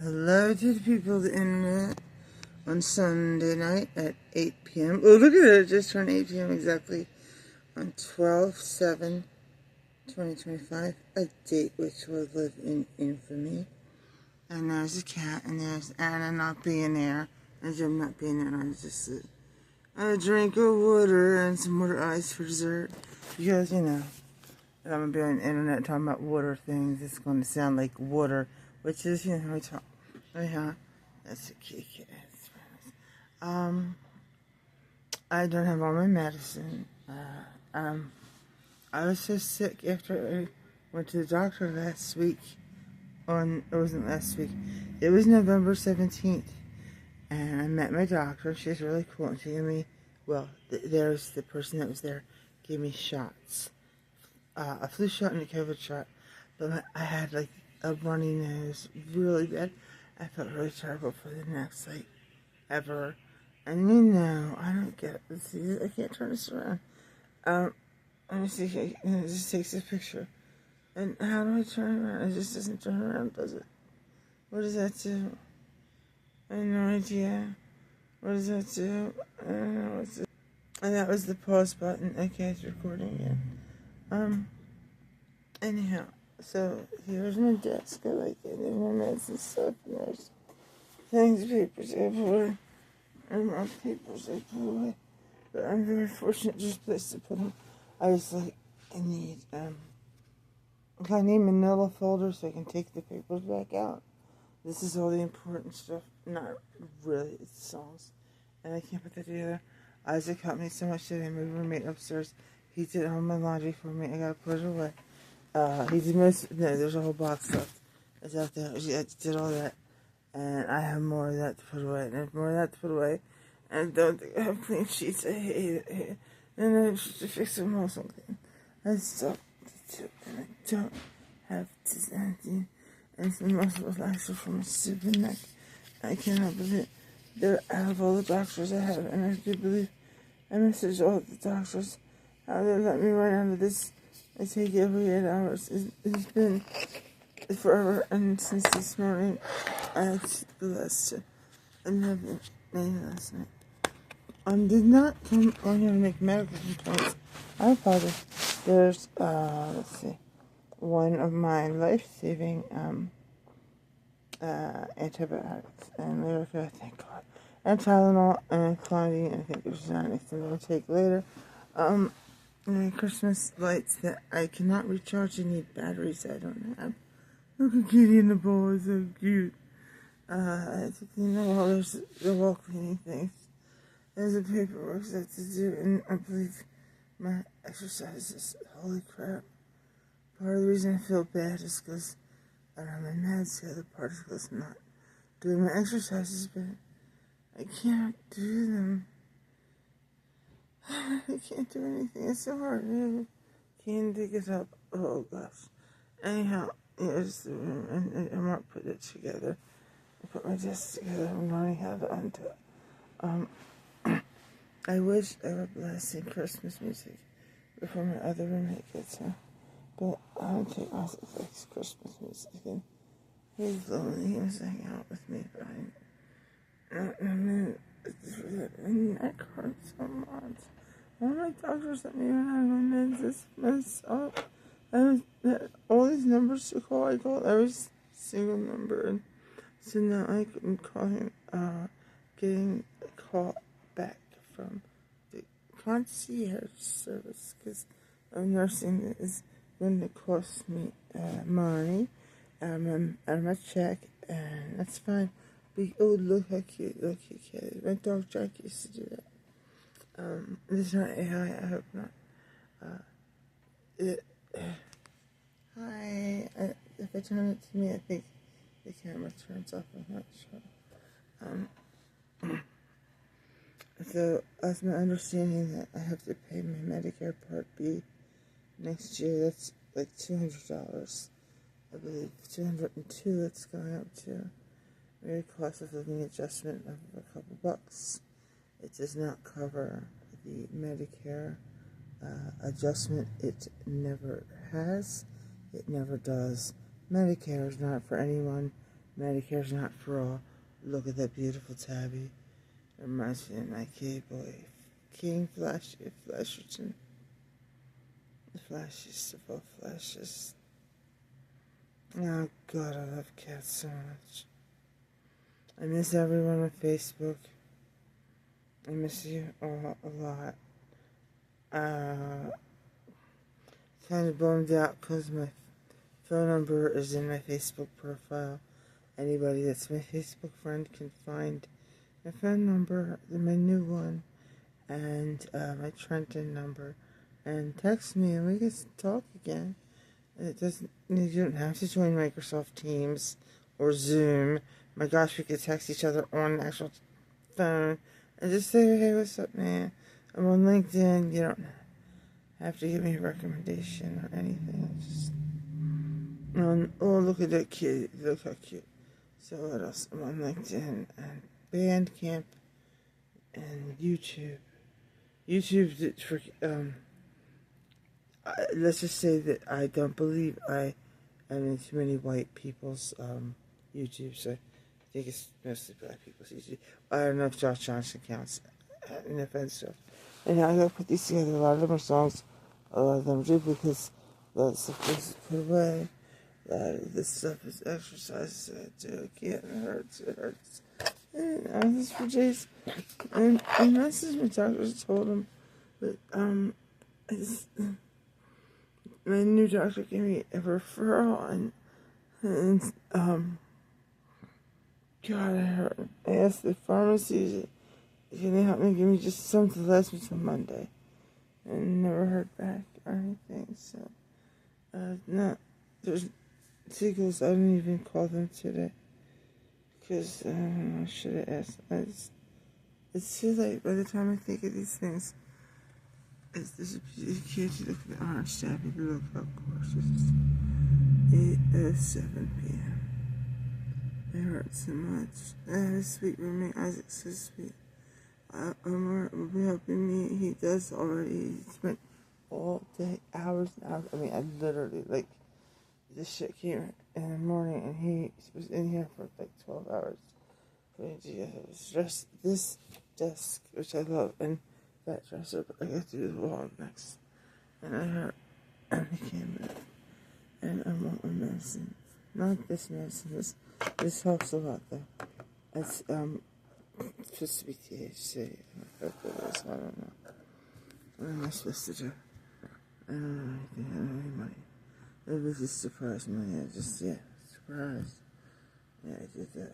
Hello to the people of the internet on Sunday night at 8 p.m. Oh, look at it. It just turned 8 p.m. exactly on 12/7/2025. A date which will live in infamy. And there's a cat, and there's Anna not being there, and Jim not being there, and I just a drink of water and some water ice for dessert. Because, I'm going to be on the internet talking about water things. It's going to sound like water, which is, how we talk. Yeah, that's a cute cat. I don't have all my medicine. I was so sick after I went to the doctor last week. It wasn't last week. It was November 17th. And I met my doctor. She's really cool. And she gave me, there's the person that was there, gave me shots. A flu shot and a COVID shot. But I had like a runny nose, really bad. I felt really terrible for the next, ever. And I don't get it. Let's see, I can't turn this around. Let me see, it just takes a picture. And how do I turn it around? It just doesn't turn around, does it? What does that do? I have no idea. What does that do? I don't know what's it. And that was the pause button. Okay, it's recording again. Anyhow. So, here's my desk. I like it. There's my medicine stuff. And there's things, papers I put away. And more papers I put away. But I'm very fortunate there's a place to put them. I need manila folder so I can take the papers back out. This is all the important stuff. Not really, it's songs. And I can't put that together. Isaac helped me so much today. My roommate upstairs, he did all my laundry for me. I gotta put it away. There's a whole box left. It's out there. I did all that. And I have more of that to put away. And there's more of that to put away. And I don't think I have clean sheets. I hate it. And I have to fix them or something. I stopped to do. And I don't have to anything. And some muscle relaxer for my stupid neck. I cannot believe they're out of all the doctors I have. And I do believe I messaged all the doctors how they let me right out of this. I take every 8 hours. It's been forever, and since this morning, I had the last 11 last night. Did not come on here to make medical complaints. I apologize. There's, let's see, one of my life-saving, antibiotics, and Lyrica, thank God, and Tylenol, and Clonidine, I think there's anything to take later. Christmas lights that I cannot recharge. I need batteries I don't have. Look at Kitty in the bowl, it's so cute. I took there's the wall cleaning things. There's a paperwork I have to do, and I believe my exercises. Holy crap. Part of the reason I feel bad is because I don't have my meds. The other part is because I'm not doing my exercises, but I can't do them. I can't do anything. It's so hard. I can't dig it up. Oh gosh. Anyhow, here's the room, and I'm not putting it together. I put my desk together. I'm learning how to undo it. I wish I were blasting Christmas music before my other roommate gets here, but I don't take myself like Christmas music. And he's lonely. He wants to hang out with me, but my neck hurts so much. All my doctors let me run out of my meds. This messed up. All these numbers to call, I called every single number, and so now I can call him, getting a call back from the concierge service, because nursing is going to cost me money out of my check, and that's fine. Look how cute, Kitty. My dog Jack used to do that. This is not AI, I hope not. Hi. If I turn it to me, I think the camera turns off. I'm not sure. So, as my understanding that I have to pay my Medicare Part B next year, that's like $200. I believe $202. That's going up to maybe cost of living adjustment of a couple bucks. It does not cover the Medicare adjustment. It never has. It never does. Medicare is not for anyone Medicare's not for all. Look at that beautiful tabby. It reminds me of my boy, King Flasherton. The flashiest of all flashes. Oh God, I love cats so much. I miss everyone on Facebook. I miss you all a lot. Kind of bummed out because my phone number is in my Facebook profile. Anybody that's my Facebook friend can find my phone number, my new one, and my Trenton number, and text me and we can talk again. You don't have to join Microsoft Teams or Zoom. My gosh, we could text each other on the actual phone and just say, hey, what's up, man? I'm on LinkedIn. You don't have to give me a recommendation or anything. Just, oh, look at that kid. Look how cute. So what else? I'm on LinkedIn and Bandcamp and YouTube. YouTube for let's just say that I don't believe I am in too many white people's YouTube, so I think it's mostly black people's YouTube. I don't know if Josh Johnson counts. No offense, Josh. And now I gotta put these together. A lot of them are songs, a lot of them are duplicates. A lot of stuff is put away. A lot of this stuff is exercises that I do. I can't, it hurts. And I was for Jace. And I messaged my doctors, told him, but I just, my new doctor gave me a referral, and God, I hurt. I asked the pharmacy, can they help me give me just something to last me till Monday? And never heard back or anything, so, there's Seagulls, I didn't even call them today, because, I should have asked. It's too late by the time I think of these things. There's a kid, you look at the orange tabby, look how gorgeous. 8:07 p.m. It hurts so much. I have a sweet roommate, Isaac's so sweet. Omar will be helping me. He does already. He spent all day, hours and hours. I mean, I literally, like, this shit came in the morning and he was in here for like 12 hours. This desk, which I love, and that dresser, but I got to do the wall next. And I hurt, and he came back. And I want my medicine. Not this medicine, this helps a lot though. It's, supposed to be THC. I hope it is, I don't know. What am I supposed to do? I don't know anything, I don't have any money. It was just surprise money, surprise. Yeah, I did that.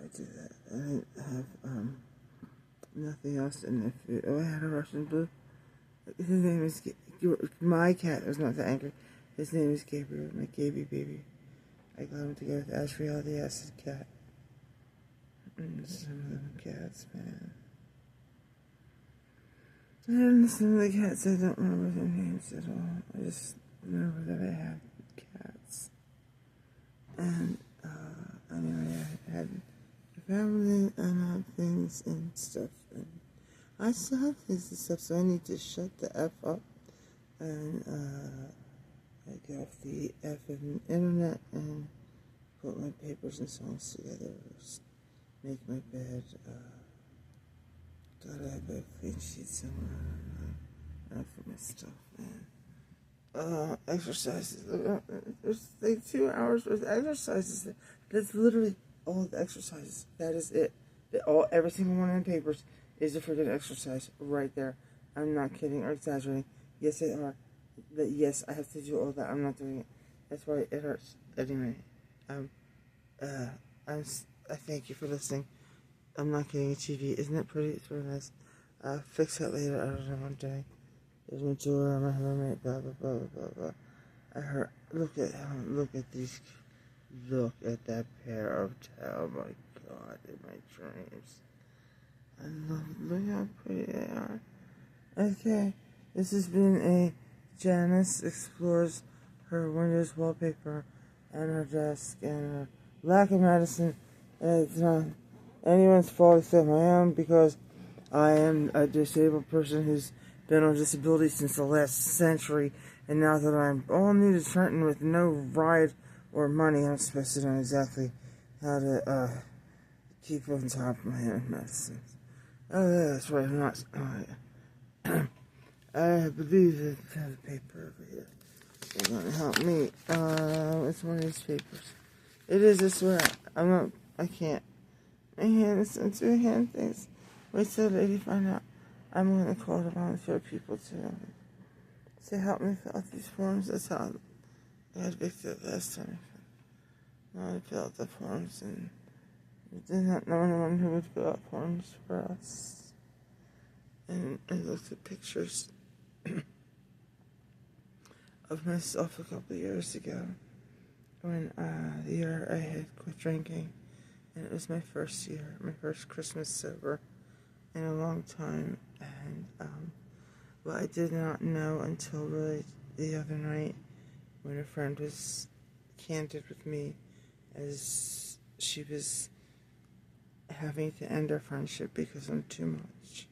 I didn't have, nothing else in the food. Oh, I had a Russian blue. His name is, my cat was not that angry. His name is Gabriel, my Gaby baby. I got him to go with Ashriel the acid cat. Some of them cats, man. And some of the cats, I don't remember their names at all. I just remember that I have cats. And, anyway, I had a family and I have things and stuff. And I still have things and stuff, so I need to shut the F up. And, I get off the F of the internet and put my papers and songs together. Make my bed. Gotta have a clean sheet somewhere. I don't know for my stuff, man. Exercises. There's like 2 hours worth of exercises. That's literally all the exercises. That is it. Every single one in the papers is a freaking exercise right there. I'm not kidding or exaggerating. Yes, they are. But yes, I have to do all that. I'm not doing it. That's why it hurts. Anyway, I thank you for listening. I'm not getting a TV. Isn't it pretty? It's really nice. I'll fix that later. I don't know what I'm doing. There's my door, my roommate, blah, blah, blah, blah, blah. Look at these, look at that pair of tail. Oh my God, in my dreams. Look how pretty they are. Okay, this has been a Janice explores her Windows wallpaper and her desk and her lack of medicine. It's not anyone's fault except my own, because I am a disabled person who's been on disability since the last century, and now that I'm all new to Trenton with no ride or money, I'm supposed to know exactly how to keep on top of my own medicines. Oh, yeah, that's right. I'm not. Oh, yeah. I believe that the paper over here is going to help me. It's one of these papers. It is, I swear. I'm not. I can't. My hand is into hand things. Wait till the lady find out. I'm going to call the volunteer people to help me fill out these forms. That's how I got evicted last time. I filled out the forms and we did not know anyone who would fill out forms for us. And I looked at pictures of myself a couple of years ago when the year I had quit drinking. And it was my first year, my first Christmas sober in a long time. And well, I did not know until really the other night when a friend was candid with me as she was having to end our friendship because I'm too much.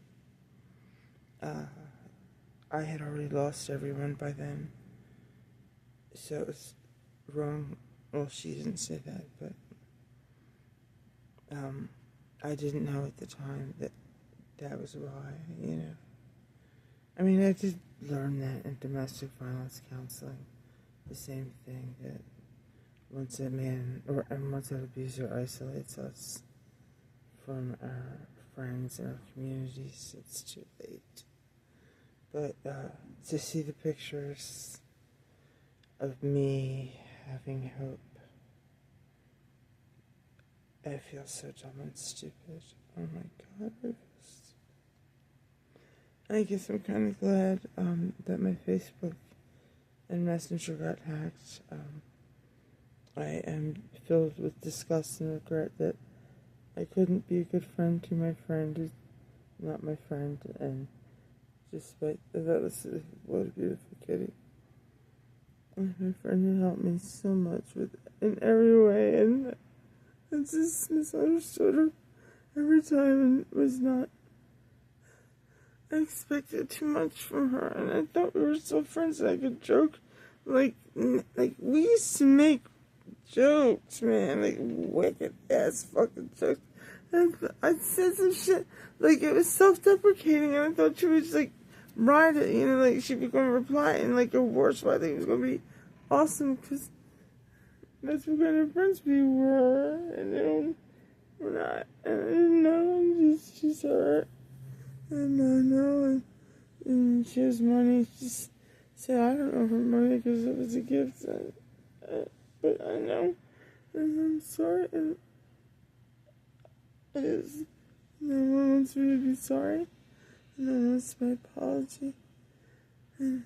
I had already lost everyone by then, so it was wrong. Well, she didn't say that, but I didn't know at the time that was why, you know. I mean, I did learn that in domestic violence counseling, the same thing, that once a man or once an abuser isolates us from our friends and our communities, it's too late. But to see the pictures of me having hope, I feel so dumb and stupid. Oh my God, I guess I'm kind of glad that my Facebook and Messenger got hacked. I am filled with disgust and regret that I couldn't be a good friend to my friend who's not my friend, and despite that was what a beautiful kitty. And my friend who helped me so much in every way, and I just misunderstood her every time and was not. I expected too much from her, and I thought we were still friends and I could joke. Like we used to make jokes, man, like wicked ass fucking jokes. And I said some shit, like it was self-deprecating, and I thought she was like ride it, you know, like she'd be going to reply in like a worse way. I think it was going to be awesome, because that's what kind of friends we were, and then we're not, and I didn't know, she's hurt, and I know, and she has money. She said I don't know her money because it was a gift, but I know, and I'm sorry, and it is, no one wants me to be sorry, no one wants my apology, and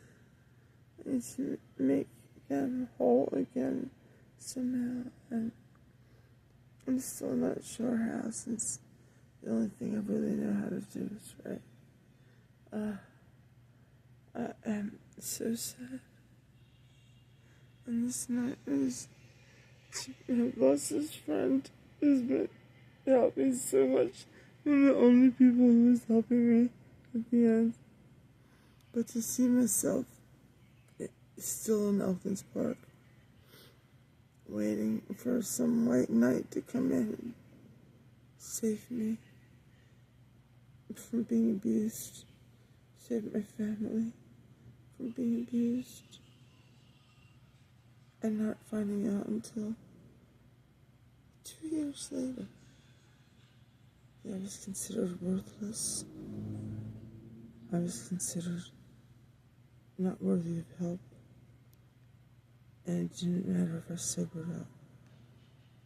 I need to make them whole again somehow, and I'm still not sure how, since the only thing I really know how to do is write. I am so sad. And this night is to have lost this friend who's been helping me so much. One of the only people who was helping me at the end. But to see myself still in Elkins Park, waiting for some white knight to come in and save me from being abused, save my family from being abused, and not finding out until 2 years later that I was considered worthless. I was considered not worthy of help, and it didn't matter if I sobered up.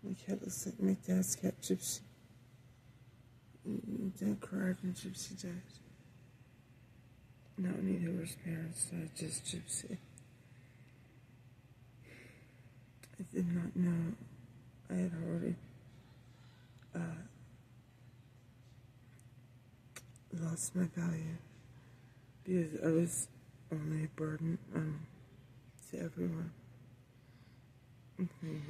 My cat looks like my dad's cat, Gypsy. My dad cried and Gypsy died. Not neither of his parents died, just Gypsy. I did not know I had already lost my value because I was only a burden to everyone. The thing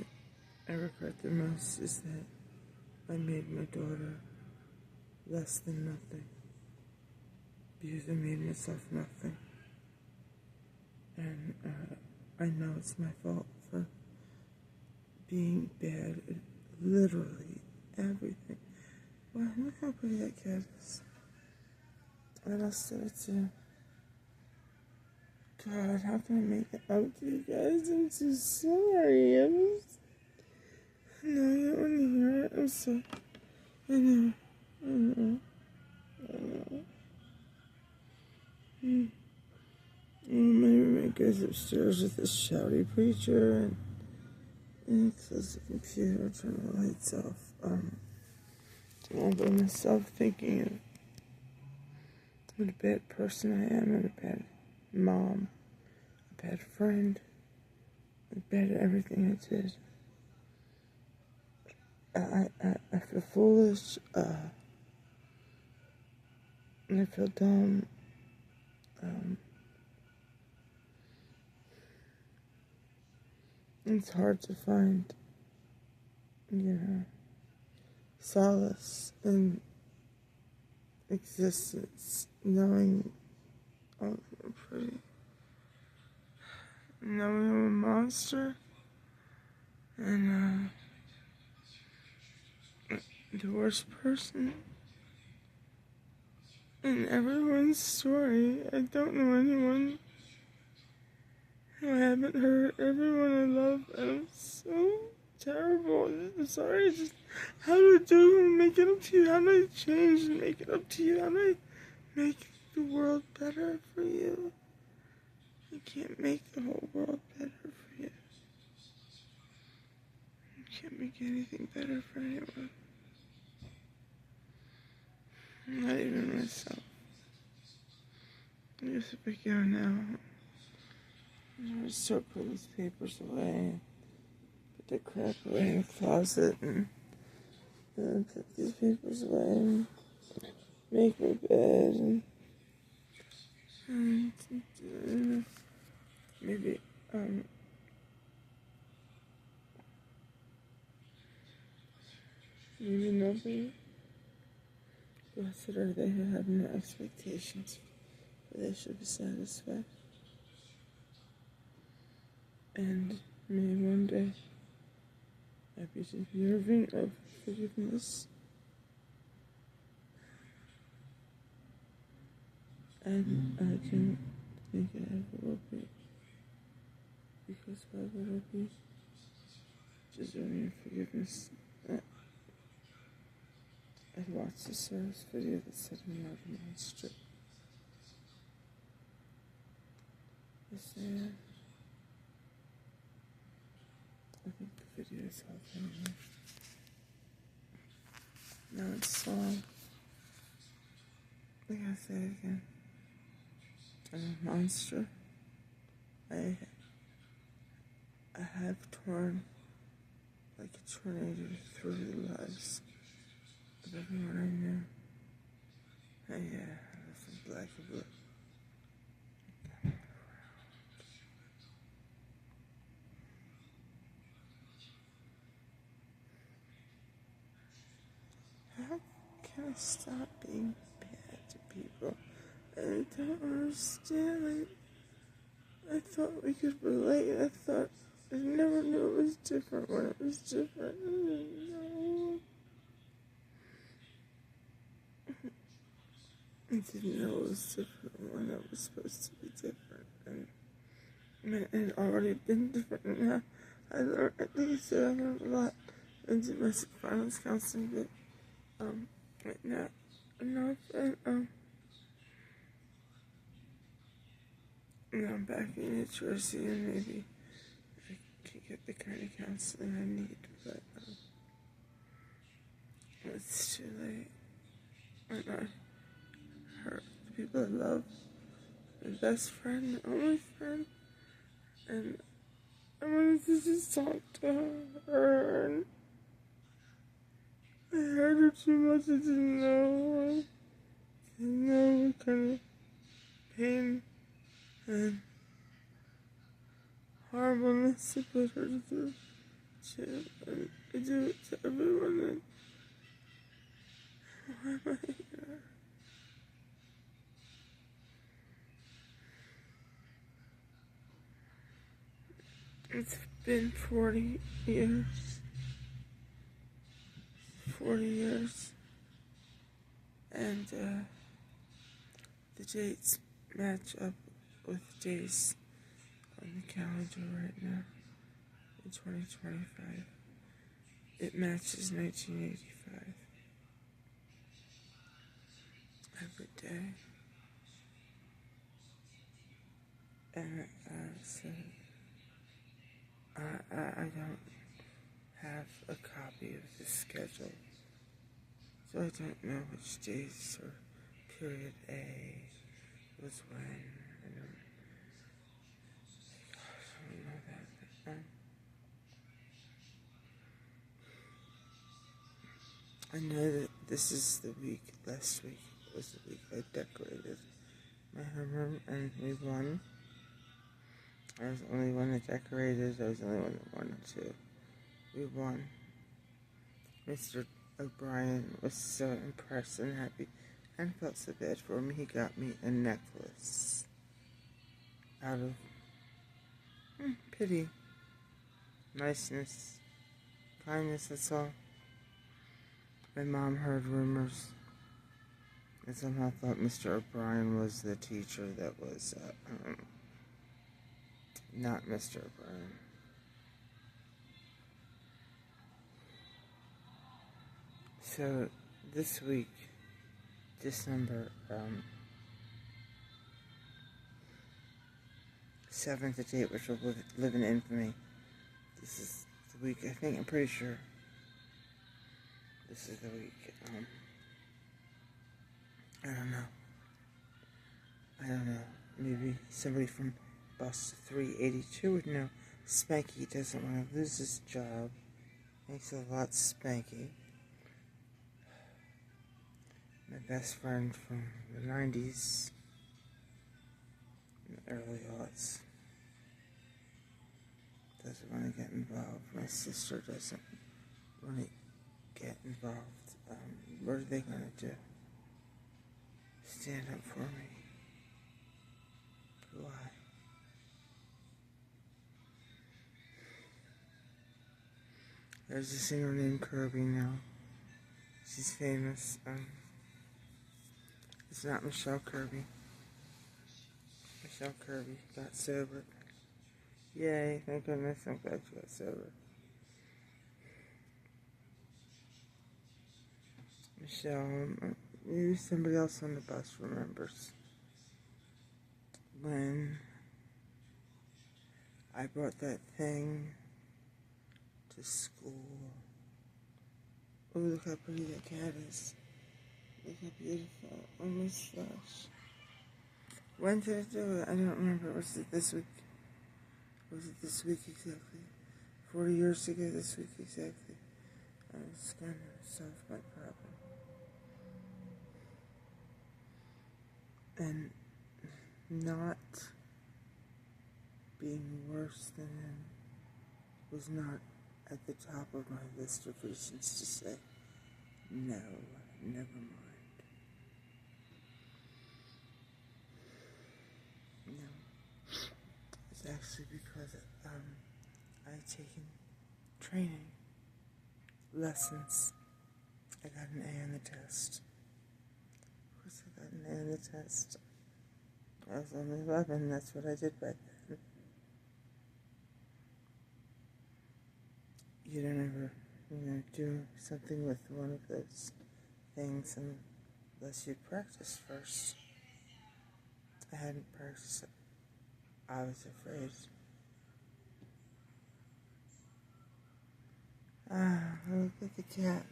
that I regret the most is that I made my daughter less than nothing because I made myself nothing. And I know it's my fault for being bad at literally everything. Wow, look how pretty that cat is. And I'll send it to. God, how can I make it up to you guys? I'm so sorry. No, you don't want to hear it. I'm sorry. I know. I know. I know. My roommate goes upstairs with this shouty preacher and close the computer, turn the lights off. All by myself thinking of what a bad person I am, and a bad mom, a bad friend, a bad at everything I did. I feel foolish, and I feel dumb. It's hard to find, solace in existence, knowing I'm a monster, and the worst person in everyone's story. I don't know anyone who I haven't hurt. Everyone I love, and I'm so terrible. I'm sorry. How do I make it up to you? How do I change and make it up to you? How do I make the world better for you? I can't make the whole world better for you. I can't make anything better for anyone. Not even myself. I guess if I go now, I'm gonna start putting these papers away, put the crap away in the closet, and put these papers away, and make my bed, and maybe, maybe nobody. Blessed are they who have no expectations, for they shall be satisfied. And may one day I be deserving of forgiveness. And I don't think I ever will be. Because why would I be deserving of forgiveness? I watched the service video that said I'm not a monster. Yes, I am. I think the video is helping me. Now it's song. I gotta say it again. I'm a monster. I have torn like a tornado through the lives of everyone I knew. And yeah, I left them black and blue. How can I stop being bad to people? I don't understand. I thought we could relate. I never knew it was different when it was different. I didn't know. I didn't know it was different when it was supposed to be different. And I mean, it had already been different. And now I think I said I learned a lot in domestic violence counseling, but right now, now I'm back in New Jersey, and maybe I can get the kind of counseling I need, but it's too late. And I hurt the people I love, my best friend, my only friend, and I wanted to just talk to her, and I hurt her too much. I didn't know what kind of pain and horribleness I put her through. And I do it to everyone, and why am I here? It's been 40 years. 40 years. And the dates match up with days on the calendar right now in 2025. It matches 1985. Every day. And so I don't have a copy of the schedule, so I don't know which days or period A was when. I don't know that. I know that this is the week, last week was the week I decorated my homeroom, and we won. I was the only one that decorated. I was the only one that wanted to. We won. Mr. O'Brien was so impressed and happy and felt so bad for me. He got me a necklace out of pity, niceness, kindness, that's all. My mom heard rumors and somehow thought Mr. O'Brien was the teacher that was not Mr. O'Brien. So this week, December 7th, the date which will live in infamy. This is the week, I'm pretty sure. This is the week. I don't know. Maybe somebody from Bus 382 would know. Spanky doesn't want to lose his job. Thanks a lot, Spanky. My best friend from the 90s, and the early aughts, doesn't want to get involved. My sister doesn't want to get involved. What are they going to do? Stand up for me? Why? There's a singer named Kirby now. She's famous. It's not Michelle Kirby. Michelle Kirby got sober. Yay, thank goodness, I'm glad she got sober. Michelle, maybe somebody else on the bus remembers when I brought that thing to school. Oh, look how pretty that cat is. Look how beautiful. Oh my gosh. When did I do it? I don't remember. Was it this week? Was it this week exactly? 40 years ago this week exactly. I was gonna solve my problem. And not being worse than him was not at the top of my list of reasons to say, no, never mind. No. It's actually because I had taken training, lessons. I got an A on the test. Of course I got an A on the test. I was only 11, that's what I did back then. You don't ever, do something with one of those things unless you practice first. I hadn't practiced it. I was afraid. Look at the cat.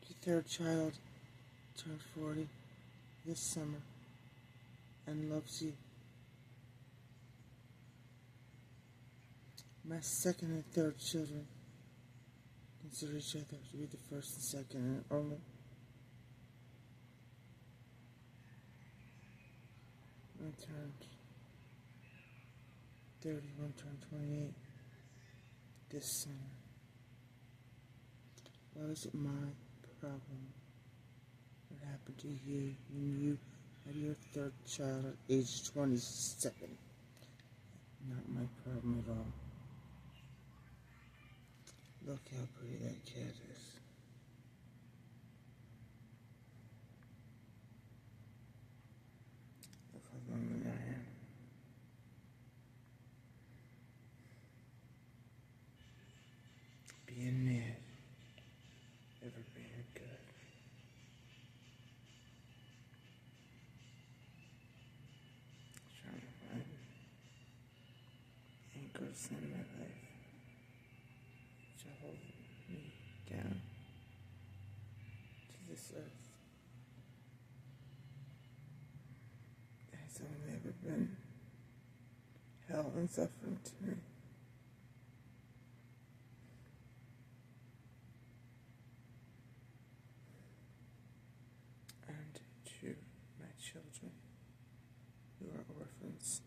Your third child turned 40 this summer and loves you. My second and third children consider each other to be the first and second and only. One turned 30, one turned 28 this summer. Why was it my problem? What happened to you when you had your third child at age 27? Not my problem at all. Look how pretty that cat is. Look how lonely I am. Being mad, never being good. Trying to find anchors in my life to hold me down to this earth. It's only ever been hell and suffering to me. And to my children who are orphans.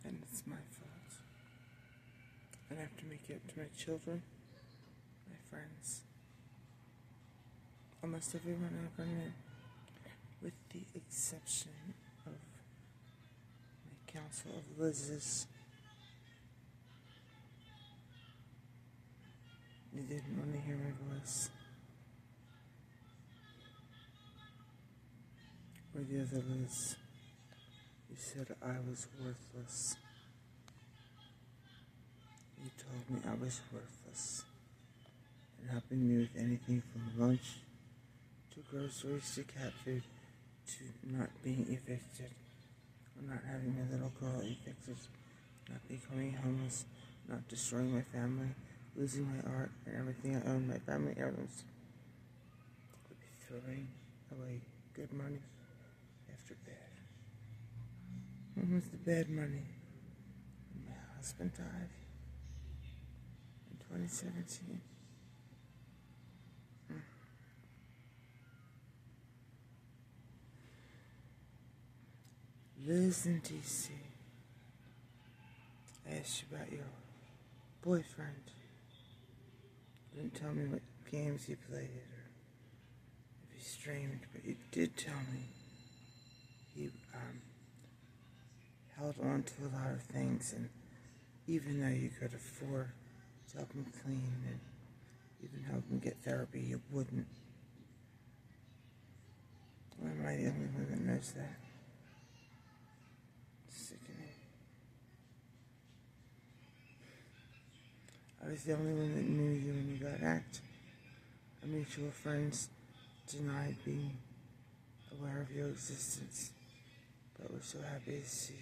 And it's my fault. And I have to make it up to my children, my friends, almost everyone I ever knew, with the exception of my council of Liz's. They didn't want to hear my voice. Or the other Liz, who said I was worthless. You told me I was worthless, and helping me with anything from lunch to groceries to cat food to not being evicted, or not having my little girl evicted, not becoming homeless, not destroying my family, losing my art and everything I own, my family heirlooms, would be throwing away good money after bad. When was the bad money? When my husband died in 2017. Liz in DC. I asked you about your boyfriend. You didn't tell me what games he played or if he streamed, but you did tell me he held on to a lot of things, and even though you could afford to help him clean and even help him get therapy, you wouldn't. Or am I the only one that knows that? Sickening. I was the only one that knew you when you got hacked. Our mutual friends denied being aware of your existence, but we're so happy to see you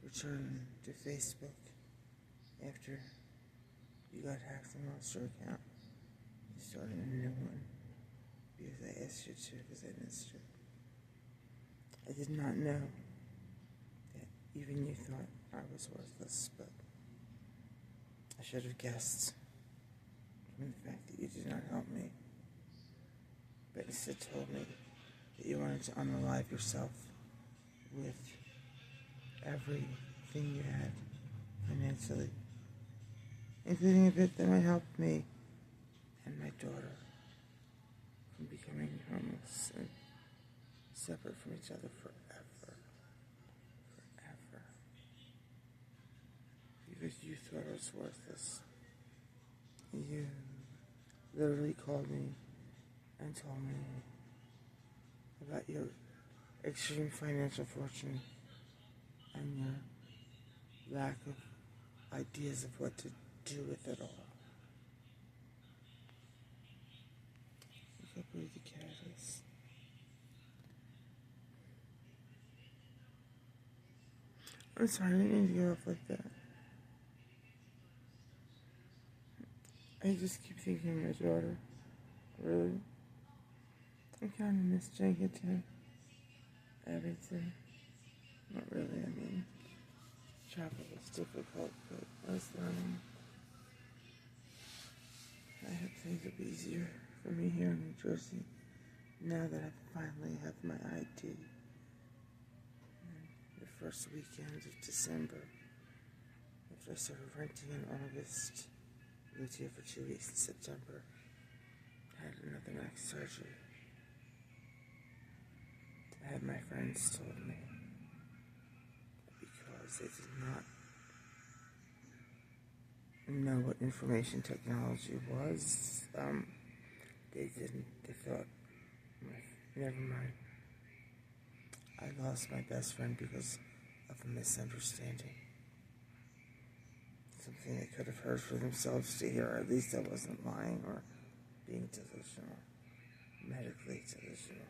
return to Facebook after you got hacked and lost your account. You started a new one because I asked you to, because I missed you. I did not know that even you thought I was worthless, but I should have guessed from the fact that you did not help me, but instead told me that you wanted to unalive yourself with everything you had financially, including a bit that might help me and my daughter from becoming homeless and separate from each other forever. Forever. Because you thought I was worthless. You literally called me and told me about your extreme financial fortune and your lack of ideas of what to do with it all. Look how pretty the cat is. I'm sorry, I didn't mean to go off like that. I just keep thinking of my daughter. Really. I kind of miss Jenkinton. Everything. Not really, I mean, travel was difficult, but I was learning. I hope things will be easier for me here in New Jersey now that I finally have my ID. The first weekend of December, after I started renting in August, lived here for 2 weeks in September, had another neck surgery. I had my friends told me because they did not know what information technology was. They didn't. They thought, never mind. I lost my best friend because of a misunderstanding. Something they could have heard for themselves to hear. At least I wasn't lying or being delusional, medically delusional.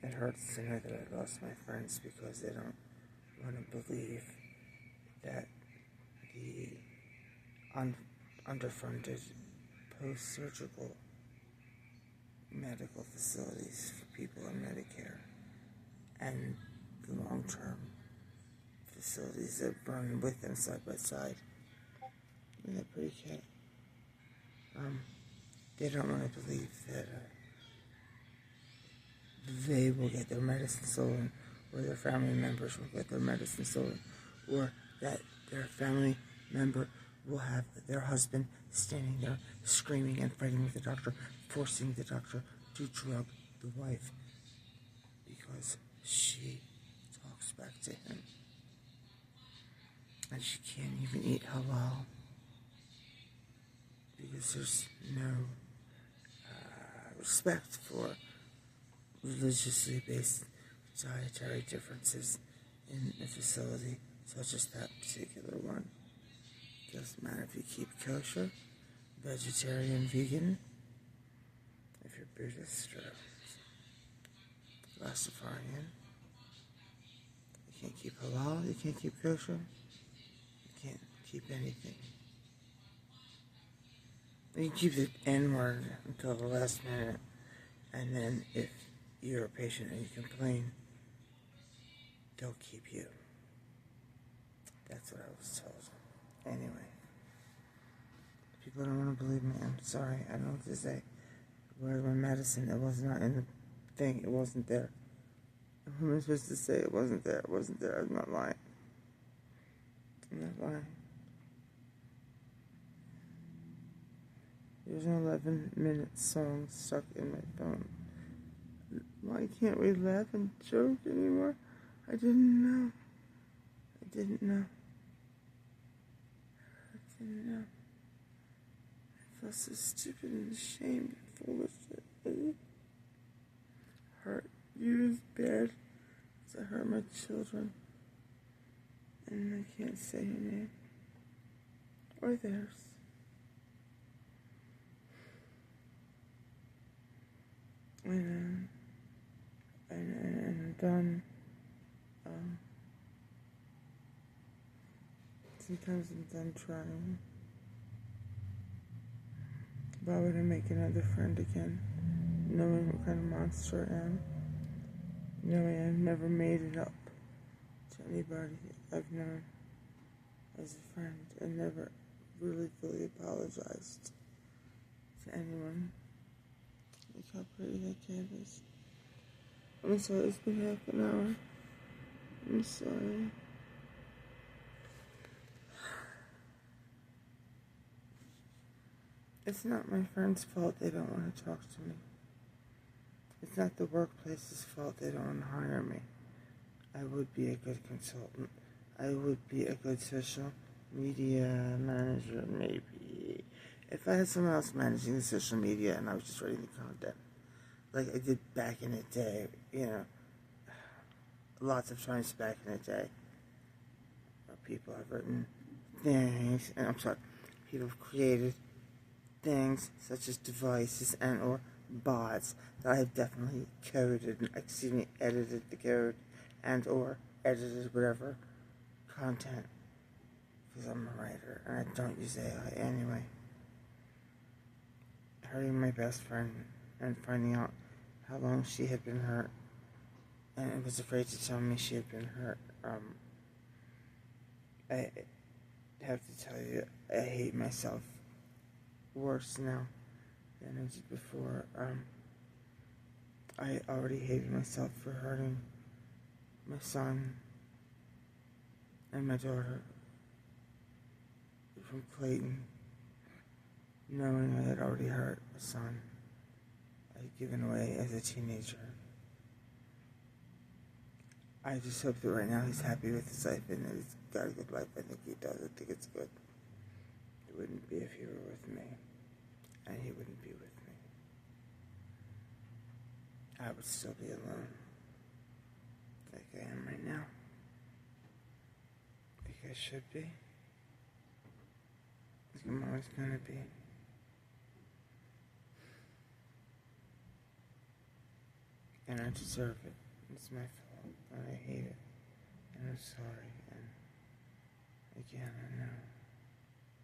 It hurts to know that I lost my friends because they don't want to believe that the underfunded post-surgical medical facilities for people on Medicare and the long-term facilities that run with them side by side. Isn't that pretty cat? They don't want to believe that they will get their medicine stolen, or their family members will get their medicine stolen, or that their family member will have their husband standing there screaming and fighting with the doctor, forcing the doctor to drug the wife because she talks back to him. And she can't even eat halal because there's no respect for religiously based dietary differences in a facility such as that particular one. Doesn't matter if you keep kosher, vegetarian, vegan, if you're Buddhist or Rastafarian. You can't keep halal, you can't keep kosher, you can't keep anything. You can keep the N-word until the last minute, and then if you're a patient and you complain, they'll keep you. That's what I was told. Anyway, people don't want to believe me. I'm sorry. I don't know what to say. Where's my medicine? It was not in the thing. It wasn't there. What am I supposed to say? It wasn't there. It wasn't there. I'm not lying. I'm not lying. There's an 11-minute song stuck in my phone. Why can't we laugh and joke anymore? I didn't know. I didn't know. I didn't know. I felt so stupid and ashamed and full of shit. Hurt you as bad as I hurt my children. And I can't say your name. Or theirs. And I'm done. Sometimes I'm done trying. Why would I make another friend again? Knowing what kind of monster I am. Knowing I've never made it up to anybody I've known as a friend and never really fully apologized to anyone. Look how pretty that cat is. I'm sorry, it's been half an hour. I'm sorry. It's not my friend's fault they don't want to talk to me. It's not the workplace's fault they don't want to hire me. I would be a good consultant. I would be a good social media manager, maybe. If I had someone else managing the social media and I was just writing the content, like I did back in the day, lots of times back in the day, people have written things, and people have created things such as devices and or bots that I have definitely edited the code and or edited whatever content because I'm a writer and I don't use AI anyway. Hurting my best friend and finding out how long she had been hurt and was afraid to tell me she had been hurt. I have to tell you, I hate myself worse now than I did before. I already hated myself for hurting my son and my daughter from Clayton, knowing I had already hurt my son. I had given away as a teenager. I just hope that right now he's happy with his life and that he's got a good life. I think he does. I think it's good. It wouldn't be if he were with me. And he wouldn't be with me. I would still be alone. Like I am right now. Like I should be. Like I'm always gonna be. And I deserve it. It's my fault. And I hate it. And I'm sorry. And again, I know.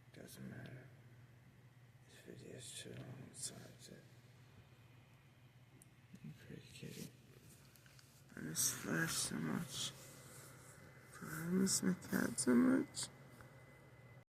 It doesn't matter. This video is too long. So that's it. I'm pretty kitty. I miss Flash so much. I miss my cat so much.